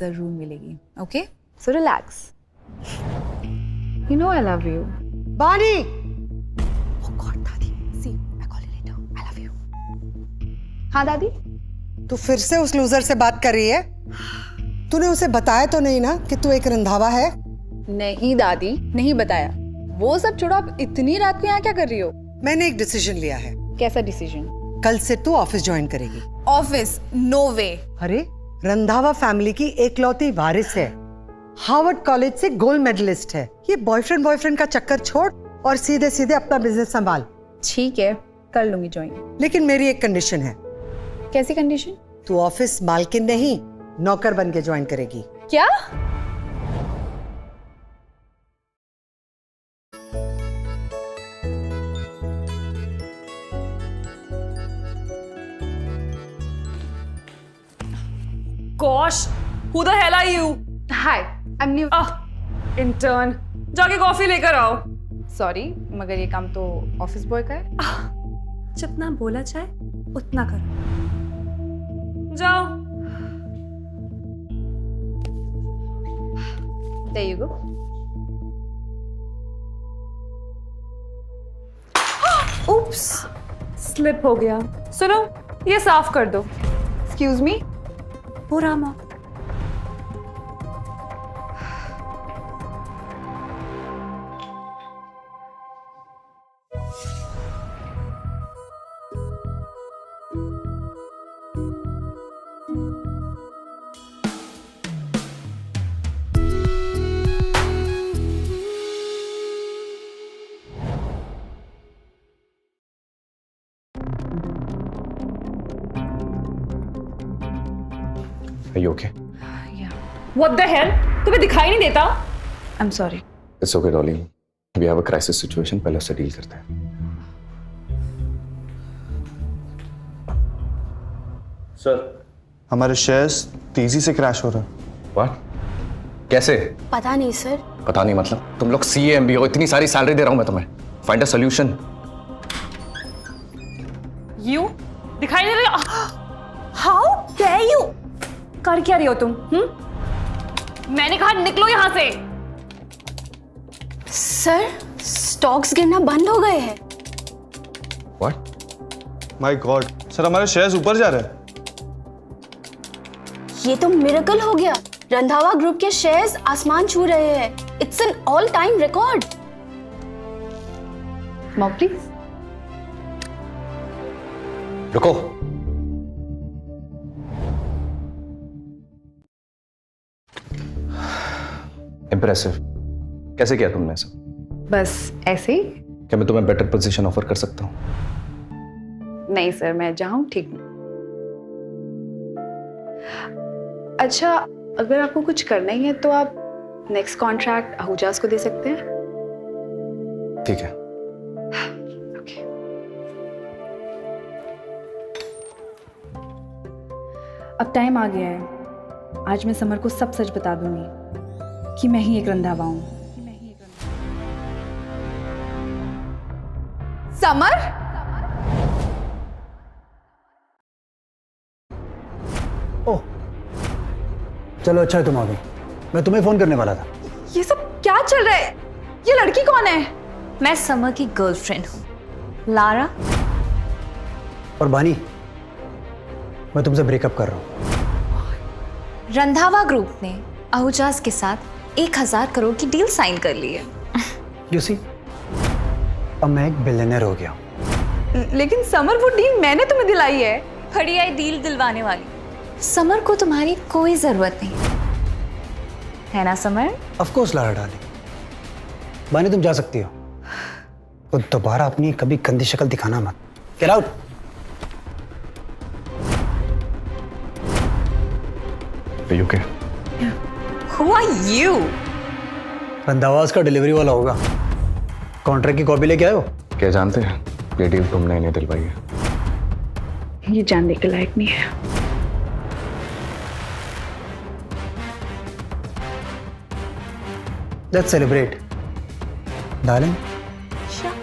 जरूर मिलेगी. Okay? So relax. You know I love you. बानी! Oh God, दादी. See, I call you later. I love you. हाँ दादी. तू फिर से उस लूजर से बात कर रही है? तूने उसे बताया तो नहीं ना कि तू एक रंधावा है? नहीं दादी, नहीं बताया. वो सब छोड़ो, आप इतनी रात को यहाँ क्या कर रही हो? मैंने एक डिसीजन लिया है. कैसा डिसीजन? कल से तू ऑफिस ज्वाइन करेगी. ऑफिस? नो वे. अरे रंधावा फैमिली की एकलौती वारिस है. हार्वर्ड कॉलेज से गोल्ड मेडलिस्ट है. ये बॉयफ्रेंड का चक्कर छोड़ और सीधे सीधे अपना बिजनेस संभाल. ठीक है, कर लूंगी ज्वाइन. लेकिन मेरी एक कंडीशन है. कैसी कंडीशन? तू ऑफिस मालकिन नहीं, नौकर बन के ज्वाइन करेगी. क्या? Gosh, who the hell are you? Hi, I'm new. Intern, जाके कॉफी लेकर आओ. सॉरी, मगर ये काम तो ऑफिस बॉय का है. जितना बोला जाए उतना करो. जाओ. There you go. Oops. Slip हो गया. सुनो, ये साफ कर दो. Excuse me. पूरा मौका. Are you okay? Yeah. What the hell? तुम्हें दिखाई नहीं देता? I'm sorry. It's okay, darling. We have a crisis situation. पहले उससे डील करते हैं. सर, हमारे शेयर्स तेजी से क्रैश हो रहे हैं. What? कैसे? पता नहीं सर. पता नहीं मतलब? तुम लोग CA MBA हो, इतनी सारी सैलरी दे रहा हूं मैं तुम्हें. Find a solution. You? दिखाई नहीं रहा? How dare you? कर क्या रही हो तुम? मैंने कहा निकलो यहाँ से. सर, स्टॉक्स गिरना बंद हो गए हैं. What? माय गॉड, सर हमारे शेयर्स ऊपर जा रहे हैं. ये तो मिरेकल हो गया. रंधावा ग्रुप के शेयर्स आसमान छू रहे हैं. It's an all time record. Mom, please. रुको. Impressive. कैसे किया तुमने सब? बस ऐसे ही? क्या मैं तुम्हें बेटर पोजीशन ऑफर कर सकता हूँ? नहीं सर, मैं जहां ठीक हूँ. अच्छा, अगर आपको कुछ करना ही है तो आप नेक्स्ट कॉन्ट्रैक्ट आहूजास को दे सकते हैं. ठीक है. ओके. अब टाइम आ गया है. आज मैं समर को सब सच बता दूंगी कि मैं ही एक रंधावा हूं. समर? ओह, चलो अच्छा है तुम आ गई. मैं तुम्हें फोन करने वाला था. ये सब क्या चल रहा है? ये लड़की कौन है? मैं समर की गर्लफ्रेंड हूँ, लारा. और बानी, मैं तुमसे ब्रेकअप कर रहा हूँ. रंधावा ग्रुप ने आहूजास के साथ 1000 करोड़ की डील साइन कर ली है. You see, अब मैं एक बिलियनर हो गया हूँ. लेकिन समर, वो डील मैंने तुम्हें दिलाई है. खड़ी आई डील दिलवाने वाली. समर को तुम्हारी कोई जरूरत नहीं है ना summer? Of course Lara darling. बानी तुम जा सकती हो. तो दोबारा अपनी कभी गंदी शक्ल दिखाना मत. Get out. Are you okay? Who are you? रंधावास का डिलीवरी वाला होगा. कॉन्ट्रैक्ट की कॉपी लेके आए हो? क्या जानते हैं? ये डील तुमने इन्हें दिलवाई है. ये जानने के लायक नहीं है. Let's celebrate. Darling. Sure.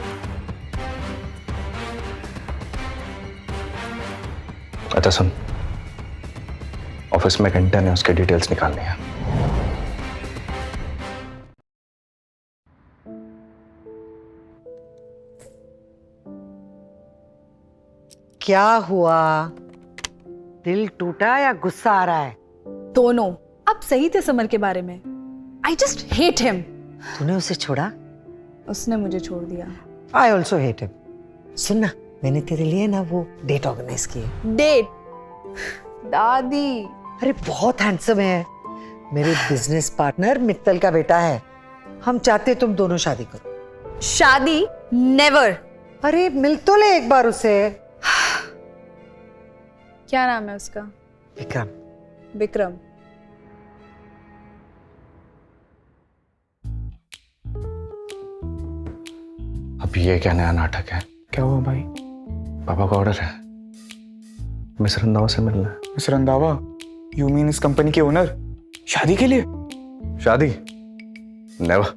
अच्छा सुन, ऑफिस में घंटे ने उसके डिटेल्स निकालनी है। क्या हुआ? दिल टूटा या गुस्सा आ रहा है? दोनों। आप सही थे समर के बारे में। I just hate him. तूने उसे छोड़ा? उसने मुझे छोड़ दिया। I also hate him. सुन ना, मैंने तेरे लिए ना वो डेट ऑर्गेनाइज की है। डेट? दादी। अरे बहुत हैंडसम है, मेरे बिजनेस पार्टनर मित्तल का बेटा है। हम चाहते तुम दोनों शादी करो। शादी? नेवर। अरे मिल तो ले एक बार उसे। क्या नाम है उसका? विक्रम। विक्रम। अब ये क्या नया नाटक है? क्या हुआ भाई? पापा का ऑर्डर है, मिस रंधावा से मिलना है। मिस रंधावा? यू मीन इस कंपनी के ओनर? शादी के लिए? शादी? नेवर।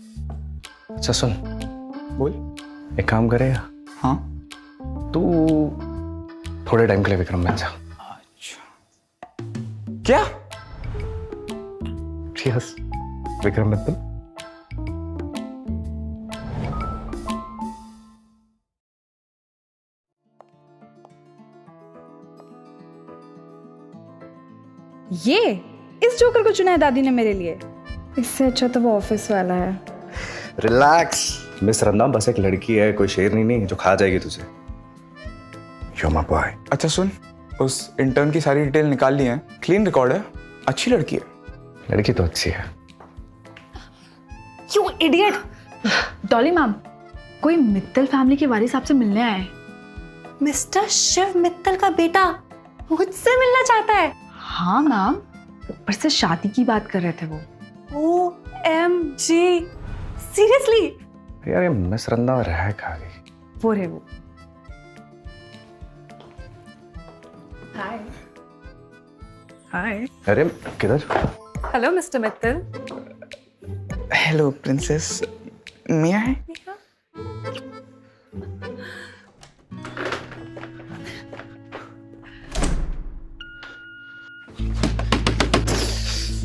अच्छा सुन, बोल। एक काम करेगा? हाँ। तू थोड़े टाइम के लिए विक्रम मिल जा। अच्छा। क्या? यस, विक्रम मित्तल। ये इस जोकर को चुना है दादी ने मेरे लिए। इससे अच्छा तो वो ऑफिस वाला है। रिलैक्स मिस रंधावा बस एक लड़की है, कोई शेरनी नहीं जो खा जाएगी तुझे। You're my boy। अच्छा सुन, उस इंटर्न की सारी डिटेल निकाल ली है, क्लीन रिकॉर्ड है, अच्छी लड़की है। लड़की तो अच्छी है। You idiot! डॉली मैम, कोई मित्तल फैमिली के वारिस आपसे मिलने आए। मिस्टर शिव मित्तल का बेटा मुझसे मिलना चाहता है। हाँ मैम, ऊपर से शादी की बात कर रहे थे वो। OMG, seriously? यार ये मिस रंधावा रह कहाँ गई? वो रहे वो। हाय। अरे किधर? Hello mister Mittal. Hello princess, मैं है?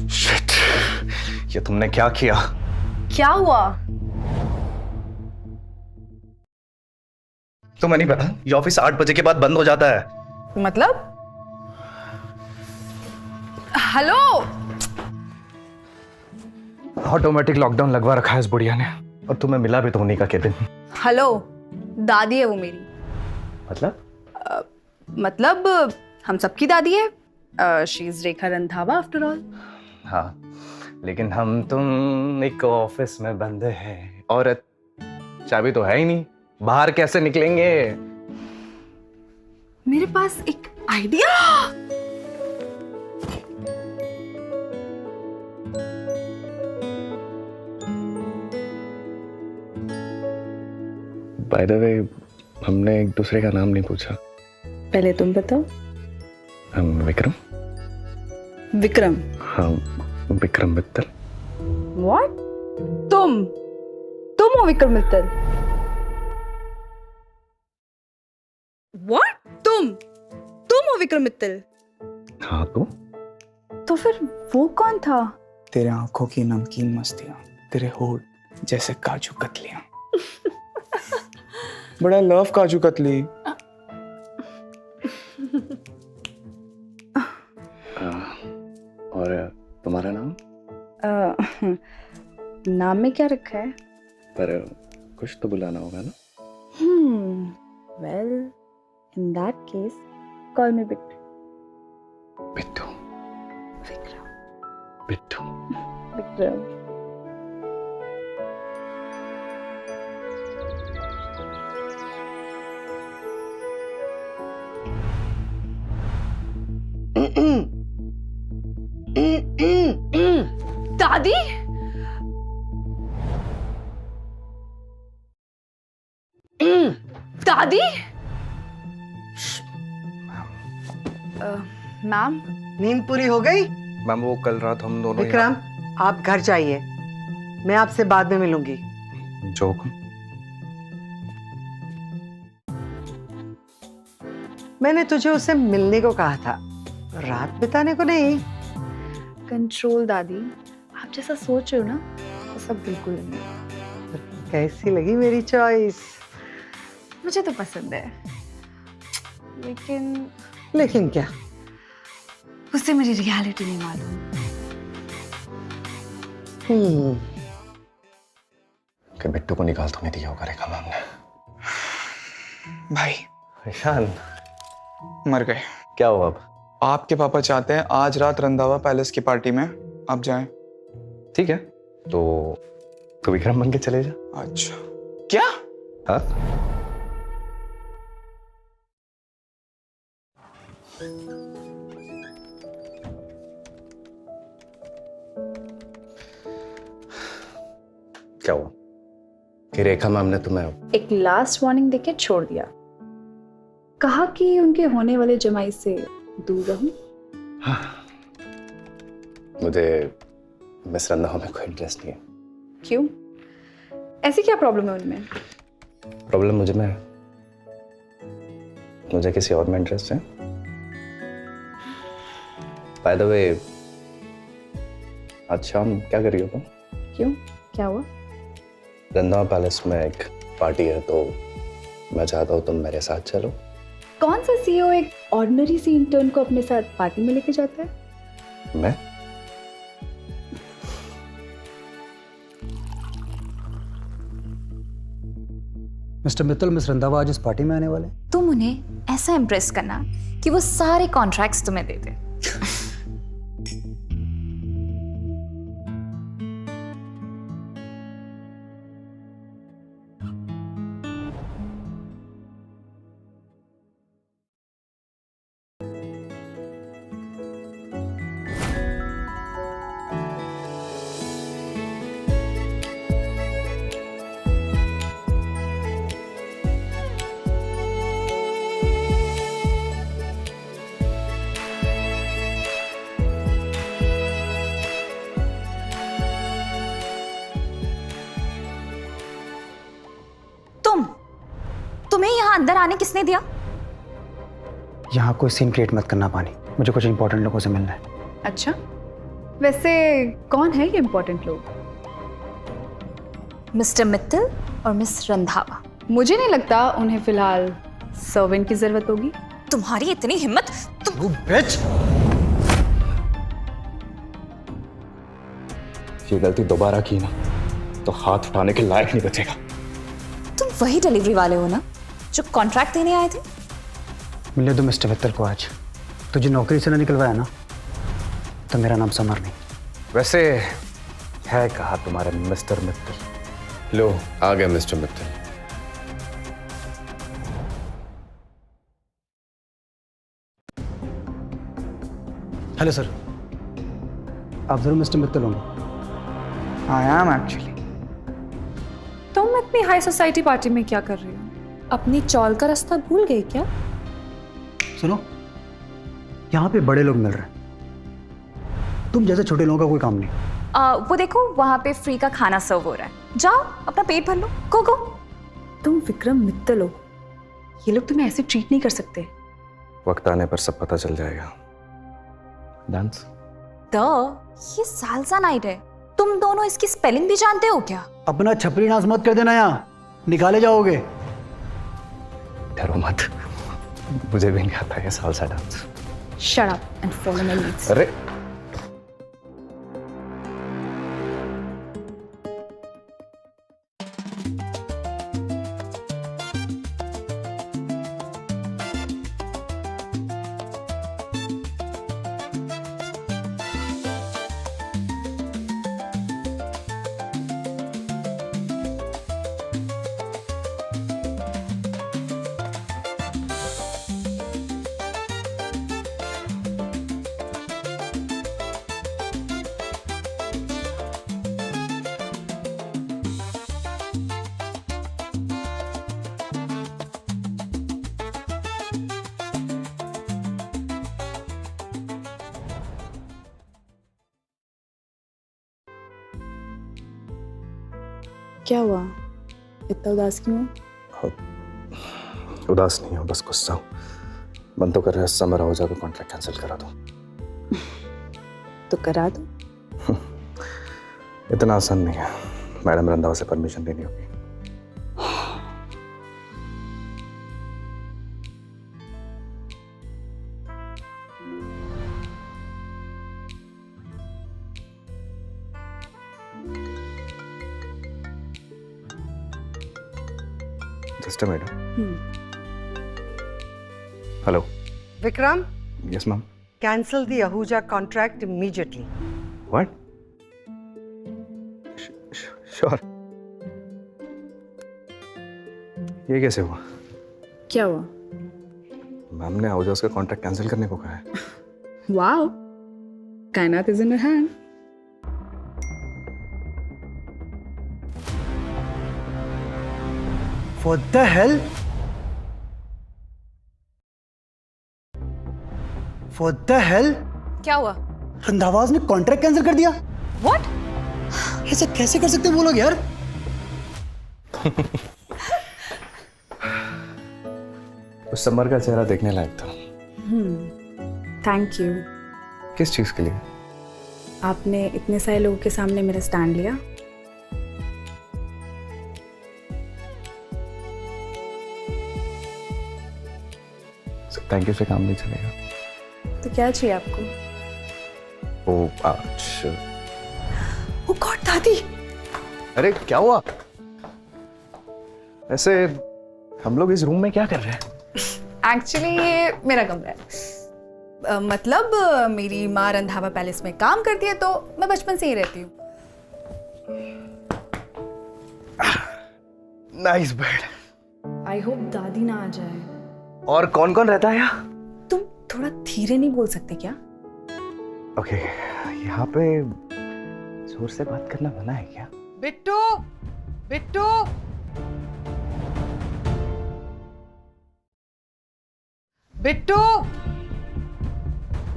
Shit, ये तुमने क्या किया? क्या हुआ? तुम्हें नहीं पता ये ऑफिस 8 बजे के बाद बंद हो जाता है। मतलब? हेलो। ऑटोमेटिक लॉकडाउन लगवा रखा है इस बुढ़िया ने, और तुम्हें मिला भी तो उन्हीं का केबिन। हेलो, दादी है वो मेरी। मतलब हम सबकी दादी है। She is Rekha Randhawa after all. हाँ, लेकिन हम तुम एक ऑफिस में बंद हैं और चाबी तो है ही नहीं, बाहर कैसे निकलेंगे? मेरे पास एक आइडिया। बाय द वे, हमने एक दूसरे का नाम नहीं पूछा। पहले तुम बताओ। हम विक्रम। विक्रम? हाँ, विक्रम मित्तल। व्हाट? तुम हो विक्रम मित्तल? व्हाट? तुम हो विक्रम मित्तल? हाँ तो फिर वो कौन था? तेरे आंखों की नमकीन मस्तियां, तेरे होठ जैसे काजू कतलियां। बड़ा लव काजू कतली। और तुम्हारा नाम? नाम में क्या रखा है? पर कुछ तो बुलाना होगा ना? Well, in that case call मी बिट्टू। बिट्टू। विक्रम। बिट्टू। विक्रम। दादी? दादी? मैम, नींद पूरी हो गई? मैम वो कल रात हम दोनों विक्रम, आप घर जाइए, मैं आपसे बाद में मिलूंगी। जो मैंने तुझे उससे मिलने को कहा था, रात बिताने को नहीं। कंट्रोल दादी, आप जैसा सोच रहे हो ना वो सब बिल्कुल नहीं। कैसी लगी मेरी चॉइस? मुझे तो पसंद है, लेकिन लेकिन क्या? उससे मेरी रियलिटी नहीं मालूम। कि बिट्टू को निकाल तो नहीं दिया होगा रेखा मैम ने। भाई ईशान, मर गए। क्या हुआ अब? आपके पापा चाहते हैं आज रात रंधावा पैलेस की पार्टी में आप जाएं। ठीक है, तो तू विक्रम बन के चले जा। अच्छा, क्या? हाँ, क्या हुआ कि रेखा मैम ने तुम्हें एक लास्ट वार्निंग देके छोड़ दिया, कहा कि उनके होने वाले जमाई से दूर रहूं। मुझे मिस रंधावा में कोई इंटरेस्ट नहीं है। क्यों? ऐसी क्या प्रॉब्लम है उनमें? प्रॉब्लम मुझे में है, मुझे किसी और में इंटरेस्ट है। बाय द वे, आज शाम क्या कर रही हो तुम? क्यों, क्या हुआ? रंधावा पैलेस में एक पार्टी है, तो मैं चाहता हूँ तुम मेरे साथ चलो। कौन सा सीईओ एक ऑर्डिनरी सी इंटर्न को अपने साथ पार्टी में लेके जाता है? मैं? मिस्टर मित्तल, मिस रंधावा आज इस पार्टी में आने वाले हैं। तुम उन्हें ऐसा इम्प्रेस करना कि वो सारे कॉन्ट्रैक्ट्स तुम्हें दे दे। तुम्हें यहाँ अंदर आने किसने दिया? यहाँ कोई सीन क्रिएट मत करना पानी, मुझे कुछ इंपॉर्टेंट लोगों से मिलना है। अच्छा, वैसे कौन है ये इम्पोर्टेंट लोग? मिस्टर मित्तल और मिस रंधावा। मुझे नहीं लगता उन्हें फिलहाल सर्वेंट की जरूरत होगी। तुम्हारी इतनी हिम्मत, तुम बिच! ये गलती दोबारा की ना तो हाथ उठाने के लायक नहीं बचेगा। तुम वही डिलीवरी वाले हो ना जो कॉन्ट्रैक्ट देने आए थे? मिलने दो मिस्टर मित्तल को आज। तुझे नौकरी से ना निकलवाया ना तो मेरा नाम समर नहीं। वैसे है कहा तुम्हारे मिस्टर मित्तल? लो आ गया मिस्टर मित्तल। हेलो सर, आप जरूर मिस्टर मित्तल होंगे। I am actually. तुम इतनी हाई सोसाइटी पार्टी में क्या कर रहे हो? अपनी चौल का रास्ता भूल गए क्या? सुनो, यहाँ पे बड़े लोग मिल रहे हैं, तुम जैसे छोटे लोगों का कोई काम नहीं। वो देखो वहां पे फ्री का खाना सर्व हो रहा है, जाओ अपना पेट भर लो। गो गो। तुम विक्रम मित्तल हो, ये लोग तुम्हें ऐसे ट्रीट नहीं कर सकते। वक्त आने पर सब पता चल जाएगा। डांस? ये सालसा नाइट है, तुम दोनों इसकी स्पेलिंग भी जानते हो क्या? अपना छपरी नाच मत कर देना, यहाँ निकाले जाओगे। डरो मत, मुझे भी नहीं आता ये salsa dance. Shut up and follow my leads. अरे क्या हुआ, इतना उदास क्यों हो? उदास नहीं हो, बस गुस्सा हूं। मन तो कर रहा है समर हो जाकर कॉन्ट्रैक्ट कैंसिल करा दो। तो करा दो। इतना आसान नहीं है, मैडम रंधावा से परमिशन लेनी होगी। Just a minute. Hello. Vikram, yes ma'am. cancel the Ahuja contract immediately. What? Sure. ये कैसे हुआ? क्या हुआ? मैम ने आहूजा का कॉन्ट्रैक्ट कैंसिल करने को कहा है। वाओ, कायनात is in your hand. What the hell? What the hell? क्या हुआ? रंधावाज ने कॉन्ट्रैक्ट कैंसिल कर दिया। What? ऐसा कैसे कर सकते हैं वो लोग यार? उस समर का चेहरा देखने लायक था। Thank you. किस चीज के लिए? आपने इतने सारे लोगों के सामने मेरा स्टैंड लिया। थैंक यू से काम नहीं चलेगा। तो क्या चाहिए आपको? ओ अच्छा। ओ गॉड दादी! अरे क्या हुआ? ऐसे हम लोग इस रूम में क्या कर रहे हैं? एक्चुअली ये मेरा कमरा है। मतलब मेरी माँ रंधावा पैलेस में काम करती है तो मैं बचपन से ही रहती हूँ। Nice bed. आई होप दादी ना आ जाए। और कौन कौन रहता है यहाँ? तुम थोड़ा धीरे नहीं बोल सकते क्या? ओके, यहाँ पे जोर से बात करना मना है क्या? बिट्टू, बिट्टू, बिट्टू,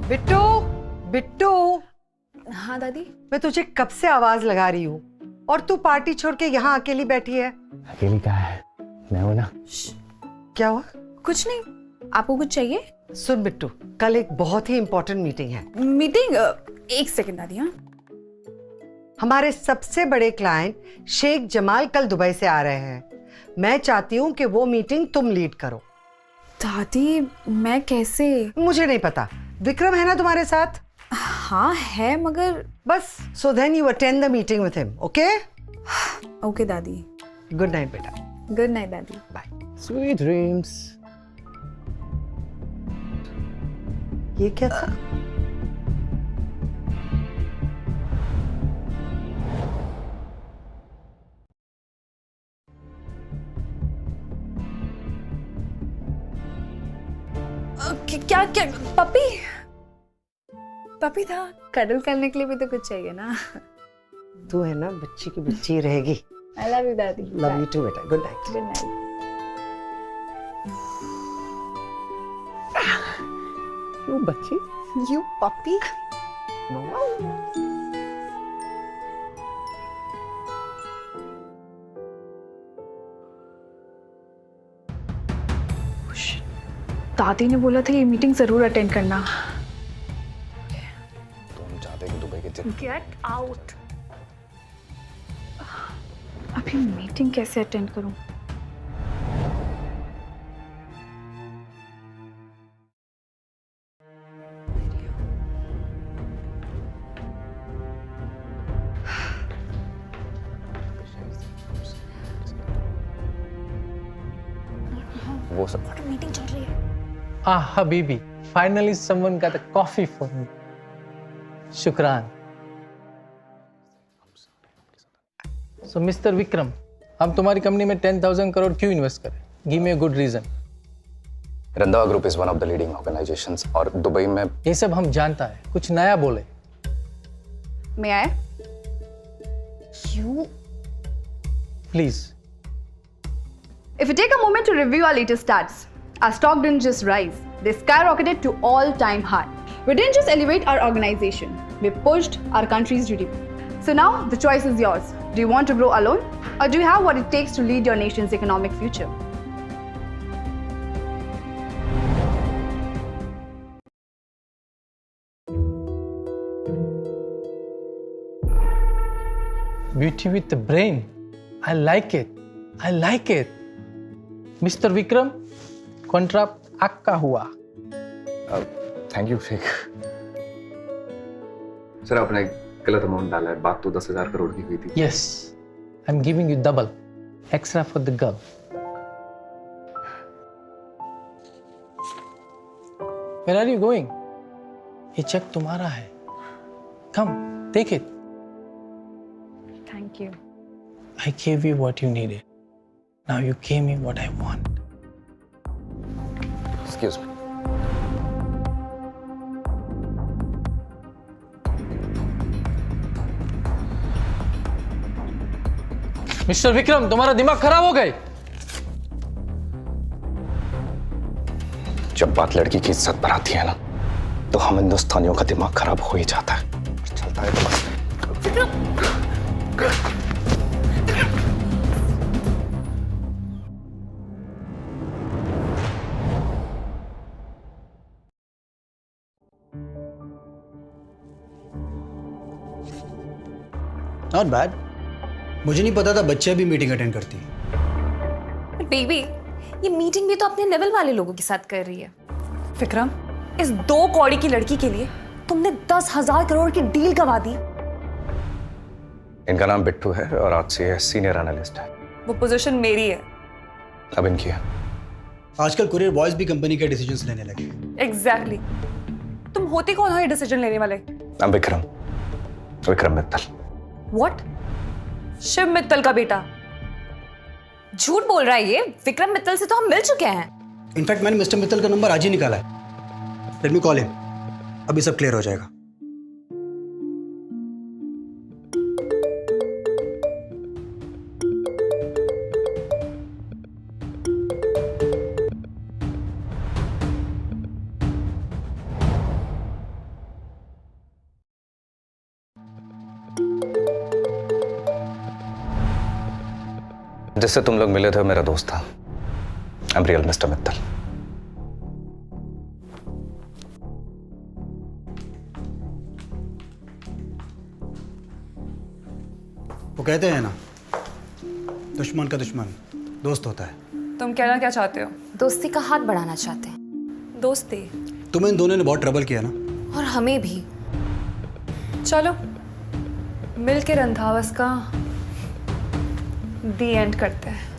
बिट्टू, बिट्टू। हाँ दादी। मैं तुझे कब से आवाज लगा रही हूँ और तू पार्टी छोड़ के यहाँ अकेली बैठी है। अकेली कहाँ है? मैं हूं ना। क्या हुआ? कुछ नहीं। आपको कुछ चाहिए? सुन बिट्टू, कल एक बहुत ही इंपॉर्टेंट मीटिंग है। मीटिंग? एक सेकंड दादी। हाँ, हमारे सबसे बड़े क्लाइंट शेख जमाल कल दुबई से आ रहे हैं। मैं चाहती हूँ कि वो मीटिंग तुम लीड करो। दादी मैं कैसे? मुझे नहीं पता, विक्रम है ना तुम्हारे साथ? हाँ है, मगर बस so then you attend the meeting with him, okay? Okay दादी। गुड नाइट बेटा। गुड नाइट दादी। बाय। Sweet dreams. ये क्या था? क्या क्या? पपी? पपी था। कडल करने के लिए भी तो कुछ चाहिए ना। तू है ना बच्ची की बच्ची रहेगी। आई लव यू दादी। लव यू टू बेटा। Good night. Good night. You बच्ची, यू पपी। दादी ने बोला था ये मीटिंग जरूर अटेंड करना। तुम चाहते कि दुबई के गेट आउट। अभी मीटिंग कैसे अटेंड करूं? वो सब मीटिंग चल रही है। Ah, Habibi, finally someone got a coffee for me. Shukran. So, Mr. Vikram, हम तुम्हारी कंपनी में 10,000 करोड़ क्यों इन्वेस्ट करें? Give me a good reason. Randhawa group is one of the leading organisations और दुबई में। ये सब हम जानता है, कुछ नया बोले। May I? You. Please. If you take a moment to review our latest stats, our stock didn't just rise, they skyrocketed to all-time high. We didn't just elevate our organization, we pushed our country's GDP. So now the choice is yours. Do you want to grow alone or do you have what it takes to lead your nation's economic future? Beauty with the brain. I like it. I like it. Mr. Vikram, contract आपका हुआ. Thank you Sheikh. Sir आपने गलत amount डाला है. बात तो 10,000 करोड़ की हुई थी. Yes, I'm giving you double. Extra for the girl. Where are you going? ये चेक तुम्हारा है. Come, take it. Thank you. I gave you what you needed. Now you gave me what I want. Excuse me. Mister Vikram, तुम्हारा दिमाग खराब हो गए. जब बात लड़की की इज्जत पर आती है ना, तो हम हिंदुस्तानियों का दिमाग खराब हो ही जाता है. चलता है तो बस. Not bad. मुझे नहीं पता था बच्चे भी मीटिंग अटेंड करती हैं. बेबी, ये मीटिंग भी तो अपने लेवल वाले लोगों के साथ कर रही है. विक्रम, इस 2 कौड़ी की लड़की के लिए तुमने 10,000 करोड़ की डील गवा दी. इनका नाम बिट्टू है और आज से सीनियर एनालिस्ट है. वो पोजीशन मेरी है. अब इनकी है. आजकल कुरियर बॉयज भी कंपनी के डिसीजंस लेने लगे. एग्जैक्टली. तुम होते कौन हो ये डिसीजन लेने वाले? I'm विक्रम. विक्रम मित्तल. व्हाट? शिव मित्तल का बेटा? झूठ बोल रहा है ये. विक्रम मित्तल से तो हम मिल चुके हैं. इनफैक्ट मैंने मिस्टर मित्तल का नंबर आज ही निकाला है. Let me call him. अभी सब क्लियर हो जाएगा. जिससे तुम लोग मिले थे मेरा दोस्त था. I'm real mister Mittal. वो कहते हैं ना, दुश्मन का दुश्मन दोस्त होता है. तुम कहना क्या चाहते हो? दोस्ती का हाथ बढ़ाना चाहते हैं. दोस्ती? तुम्हें इन दोनों ने बहुत ट्रबल किया ना. और हमें भी. चलो मिल के रंधावस का दी एंड करते हैं.